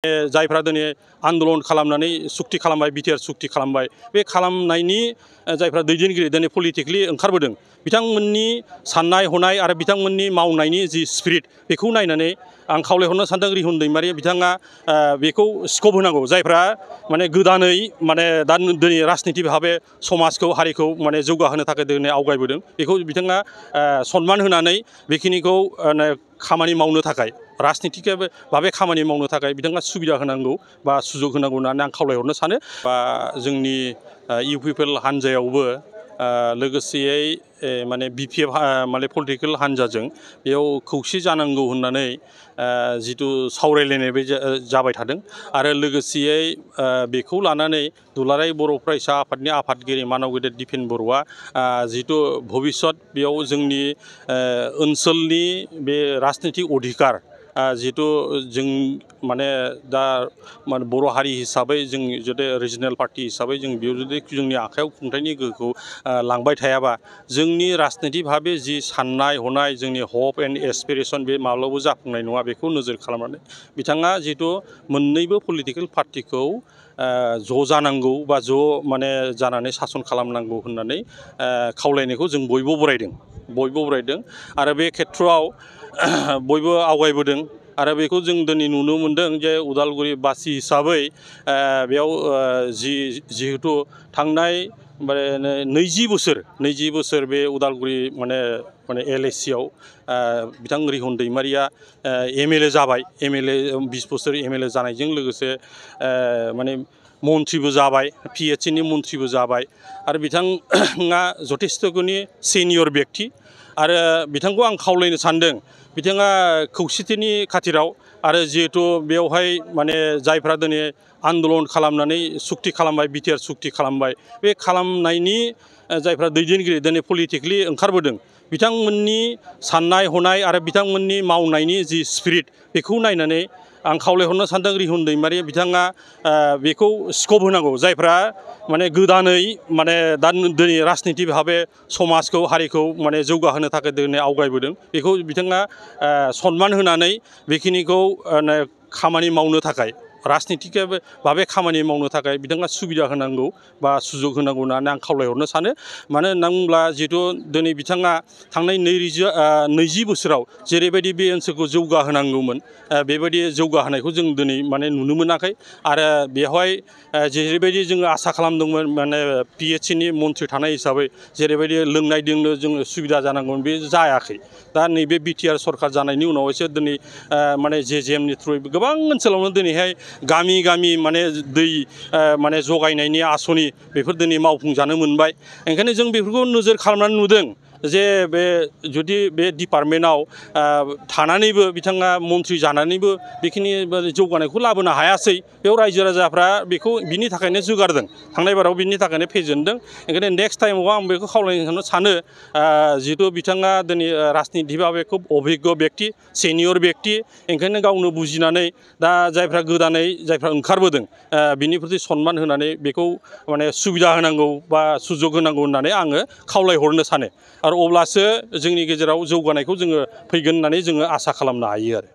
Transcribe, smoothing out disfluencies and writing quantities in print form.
जायफ्रा दिनै आन्दलन खालामनानै सुक्ति खालामबाय बिटिआर सुक्ति खालामबाय बे खालामनायनि जायफ्रा दैदेनगिरि दिनै पलिटिकेलि ओंखारबोदों बिथांमोननि साननाय हनाय आरो बिथांमोननि मावनायनि जि स्पिरिट बेखौ नायनानै आं खावलायहरनो सानदों रिहुन दैमारि बिथाङा बेखौ स्कप होनांगौ जायफ्रा माने गोदानै माने दा दिनै राजनिति भाबे समाजखौ हारिखौ माने जौगाहोनो थाखाय दिनै आवगायबोदों बेखौ बिथाङा सन्मान होनानै बेखिनिखौ खामानि मावनो थाखाय राजनितिक भाबे खामानि मावनो थाखाय बिथाङा सुबिदा होनांगौ बा सुजुग होनांगौ होननानै आं खावलायहरनो सानो बा जोंनि इउपिपिएल हान्जायावबो लोगोसेयै माने बिपिएफ माने पलिटिकेल हान्जाजों बेयाव खौसे जानांगौ होननानै जिथु सावरायलायनायबो जाबाय थादों आरो लोगोसेयै बेखौ लानानै दुलाराय बर' फरायसा आफादनि आफादगिरि मानाव गेदेर दिपेन बर'आ जिथु भबिष्यत बेयाव जोंनि ओनसोलनि बे राजनितिक अधिकार जिहेतु जों माने दा माने बर' हारि हिसाबै जों जुदि रिजनेल पार्टी हिसाबै जों बेयाव जुदि जोंनि आखायाव खुंथायनि गोहोखौ लांबाय थायाबा जोंनि राजनितिक भाबे जि साननाय हनाय जोंनि हप एन्ड एसपिरेसन बे माब्लाबाबो जाफुंनाय नङा बेखौ नोजोर खालामनानै बिथाङा जिहेतु मोननैबो पलिटिकेल पार्टीखौ ज' जानांगौ बा ज' माने जानानै सासन खालामनांगौ होननानै खावलायनायखौ जों बयबो बरायदों आरो बे खेथ्रआव बयबो आवगायबोदों आरो बेखौ जों दिनै नुनो मोनदों जे उदालगुरि बासि हिसाबै बेयाव जिहेतु थांनाय माने 20 बोसोर बे उदालगुरि माने एलएसियाव बिथां रिहुन दैमारिया एमएलए जाबाय 20 बोसोर एमएलए जानायजों लोगोसे माने मन्थ्रिबो जाबाय पिएचइनि मन्थ्रिबो जाबाय आरो बिथाङा जथेस्थ'खिनि सिनियर व्यक्ति आरो बिथांखौ आं खावलायनो सानदों बिथाङा खौसेथिनि खाथिराव आरो जिहेतु बेवहाय माने जायफ्रा दिनै आन्दलन खालामनानै सुक्ति खालामबाय बिटिआर सुक्ति खालामबाय बे खालामनायनि जायफ्रा दैदेनगिरि दिनै पलिटिकेलि ओंखारबोदों बिथांमोननि साननाय हनाय आरो बिथांमोननि मावनायनि जि स्पिरिट बेखौ नायनानै आं खावलायहरनो सानदों रिहुन दैमारि बिथाङा बेखौ स्कप होनांगौ जायफ्रा माने गोदानै माने दा दिनै राजनिति भाबे समाजखौ हारिखौ माने जौगाहोनो थाखाय दिनै आवगायबोदों बेखौ बिथाङा सन्मान होनानै बेखिनिखौ खामानि मावनो थाखाय राजनितिक भाबे खामानि मावनो थाखाय बिथाङा सुबिदा होनांगौ बा सुजुग होनांगौ होननानै आं खावलायहरनो सानो मानो होनना बुङोब्ला जिहेतु दिनै बिथाङा थांनाय 20 बोसोराव जेरैबायदि बे ओनसोलखौ जौगाहोनांगौमोन बेबायदि जौगाहोनायखौ जों दिनै माने नुनो मोनाखै आरो बेवहाय जेरैबायदि जोङो आसा खालामदोंमोन माने पिएचइनि मन्थ्रि थानाय हिसाबै जेरैबायदि लोंनाय दैनो जोङो सुबिदा जानांगौमोन बे जायाखै दा नैबे बिटिआर सरकार जानायनि उनावसो दिनै माने जेजेएमनि थ्रुयै गोबां ओनसोलावनो दिनैहाय गामि माने दै माने जगायनायनि आसनि बेफोर दिनै मावफुंजानो मोनबाय ओंखायनो जों बेफोरखौ नोजोर खालामनानै नुदों जे बे जुदि बे डिपार्टमेन्टआव थानानैबो बिथाङा मन्थ्रि जानानैबो बेखिनि जौगानायखौ लाबोनो हायासै बेयाव रायजो राजाफ्रा बेखौ बिनि थाखायनो जुगारदों थांनाय बाराव बिनि थाखायनो फेजेनदों ओंखायनो नेक्स्ट टाइमाव आं बेखौ खावलायनो सानो जिहेतु बिथाङा दिनै राजनिति भाबे खुब अभिज्ञ व्यक्ति सिनियर व्यक्ति ओंखायनो गावनो बुजिनानै दा जायफ्रा गोदानै जायफ्रा ओंखारबोदों बिनि प्रति सन्मान होनानै बेखौ माने सुबिदा होनांगौ बा सुजुग होनांगौ होननानै आङो खावलायहरनो सानो आरो अब्लासो जोंनि गेजेराव जौगानायखौ जोङो फैगोन होननानै जोङो आसा खालामनो हायो आरो